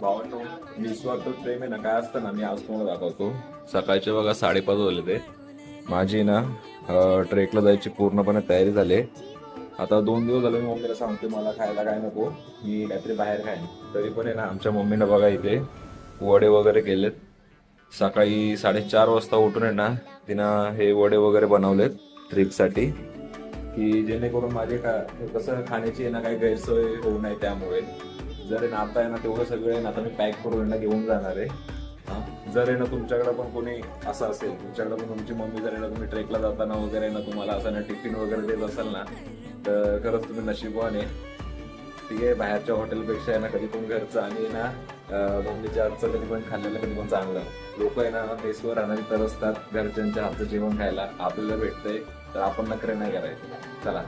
भावांनो, निस्वार्थ प्रेम आहे ना काय असतं ना, मी आज तुम्हाला दाखवतो. सकाळचे बघा 5:30 वाजले ते. माझी ना ट्रेकला जायची पूर्णपणे तयारी झाली. आता 2 दिवस झाले मी मम्मीला सांगते मला खायला काय नको, मी काहीतरी बाहेर खाईन. तरी पण आहे ना आमच्या मम्मीनं बघा इथे वडे वगैरे केलेत. सकाळी 4:30 वाजता उठून आहे ना तिनं हे वडे वगैरे बनवलेत ट्रिपसाठी, की जेणेकरून माझे कसं खाण्याची आहे ना काही गैरसोय होऊ नये. त्यामुळे जर आहे ना आता आहे ना तेवढं सगळं आहे ना आता मी पॅक करून आहे ना घेऊन जाणार आहे. हा, जर आहे ना तुमच्याकडे पण कोणी असं असेल, तुमच्याकडे पण तुमची मम्मी जर आहे ना तुम्ही ट्रेकला जाताना वगैरे ना तुम्हाला असं ना टिफिन वगैरे देत असाल ना, तर खरंच तुम्ही नशीबवान आहे. ठीक आहे, बाहेरच्या हॉटेलपेक्षा आहे ना कधी पण घरचं आणि ना मम्मीच्या हातचं कधी पण खाल्लेलं कधी पण चांगलं. लोक आहे ना मेसवर राहणारी तरसतात घरच्यांच्या हातचं जेवण खायला. आपल्याला भेटतंय तर आपण नखरे नाही करायचे. चला.